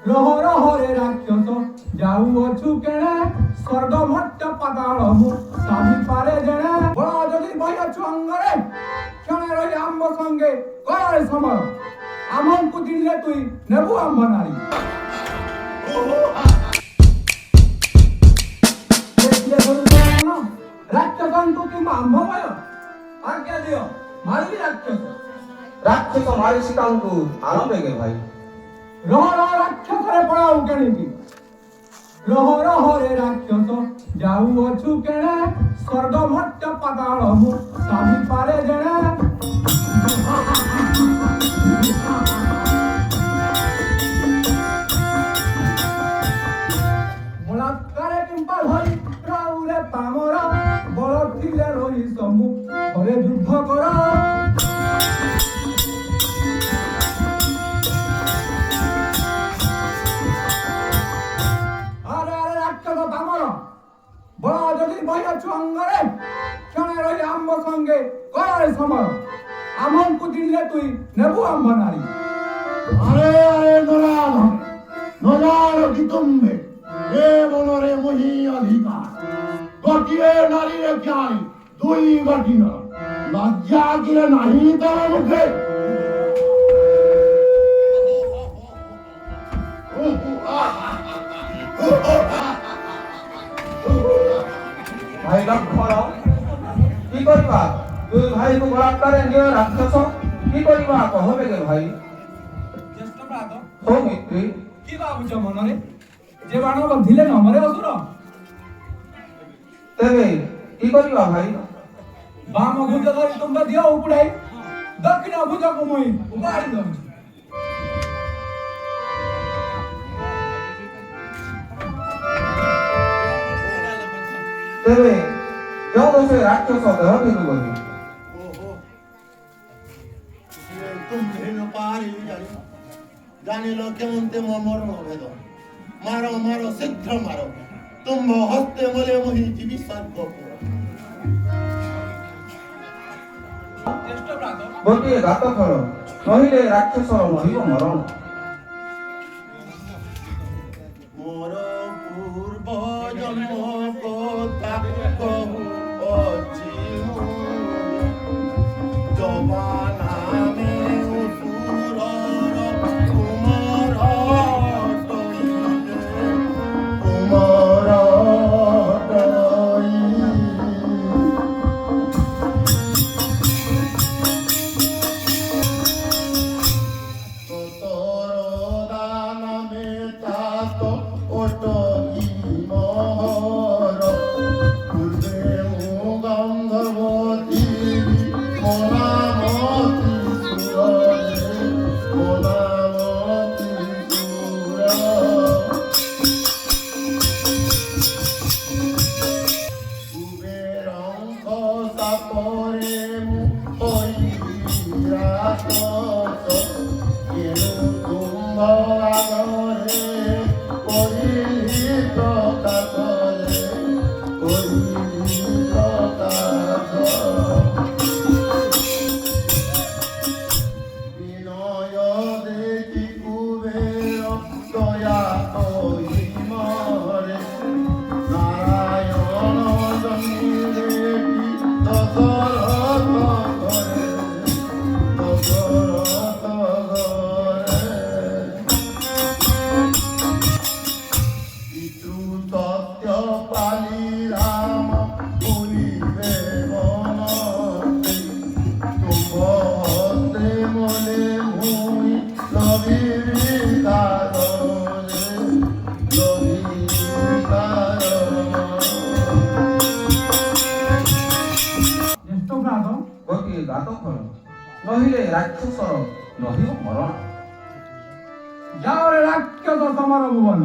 রহ রহ রে রাক্ষস যাউଅছু কেণে স্বর্গ মট্ট পাতাল মু সাবি পারে জেনে বড় যদি বইয়াছু অঙ্গরে ক্ষণে রই আম্ব সঙ্গে করে সমর আমনকু দিলে তুই নেবু আম্ব নারী রাক্ষসଙ୍କୁ কিংবা ଆମ୍ଭମୟ ଆଜ୍ଞା ଦିଅ ମାରିବି ରାକ୍ଷସ ରାକ୍ଷସ ମାରି ସୀତାଙ୍କୁ ଆଣ ବେଗେ ଭାଇ। ରହ ରହ ରାକ୍ଷସରେ ପଳାଉ କେଣିକି ରହ ରହ ରେ ରାକ୍ଷସ ଯାଉଅଛୁ କେଣେ ସ୍ୱର୍ଗ ମଟ୍ଟ ପାତାଳ ମୁ ସାବି ପାରେ ଜେଣେ ବଳାତ୍କାରେ କିମ୍ବା ଧରି ରାଉରେ ପାମର ବଳ ଥିଲେ ରହି ସମୁ ଘରେ ଯୁଦ୍ଧ କର ଆରେ ଆରେ ରାକ୍ଷସ ପାମର ବଳ ଯଦି ବହିଅଛୁ ଅଙ୍ଗରେ କ୍ଷଣେ ରହି ଆମ୍ବ ସଙ୍ଗେ କରରେ ସମର ଆମଙ୍କୁ ଦିଲେ ତୁଇ ନେବୁ ଆମ୍ବ ନାରୀ আরে আরে নরাধ নরার বিতুম্বে এ মনরে মহি অধিকার গটিয়ে নারীরে জ্ঞানী দুই গটিন লজ্জা কিরে নাহি তার মুখে ଭାଇ ଲକ୍ଷ୍ମଣ କି କରିବା ଦୁଇ ଭାଇକୁ ବଳାତ୍କାରେ ନିଅ ରାକ୍ଷସ କି କରିବା କହ ବେଗେ ଭାଇ। ଜ୍ୟେଷ୍ଠ ଭ୍ରାତ ସୌମିତ୍ରୀ কি ভাবুছ মନରେ যে বাଣ ବନ୍ଧିଲେ ନ ମରେ ଅସୁର ତେବେ କି କରିବା ଭାଇ। ବାମ ଭୁଜ ଧରି ତୁମ୍ଭ ଦିଅ ଉପୁଡ଼ାଇ ଦକ୍ଷିଣ ଭୁଜକୁ ମୁଇଁ ଉଗାଡ଼ି ଦଉଛି ତେବେ ଯେଉଁ ସେ ରାକ୍ଷସ ଦେହ ଭିତରୁ ଗଲି तुम्हें पारी জানিল কেমনতে মরণ ভেদ মারো মারো শীঘ্র মারো তুম্ভ হস্তে বলে মহি জীবী সর্ব জ্যেষ্ঠ ভ্রাত ଗୋଟିଏ ଗାତ ଖୋଳ ନହିଲେ ରାକ୍ଷସର ମହିବ ମରଣ। মোর পূর্ব জন্ম কথা কহু অছি জবানা মে অসুরর কুমার তৈলে কুমার ଗୋଟିଏ ଗାତ ଖୋଳ ନହିଲେ ରାକ୍ଷସର ନହିବ ମରଣ। ଯାଅ ରେ ରାକ୍ଷସ ସମର ଭୁବନ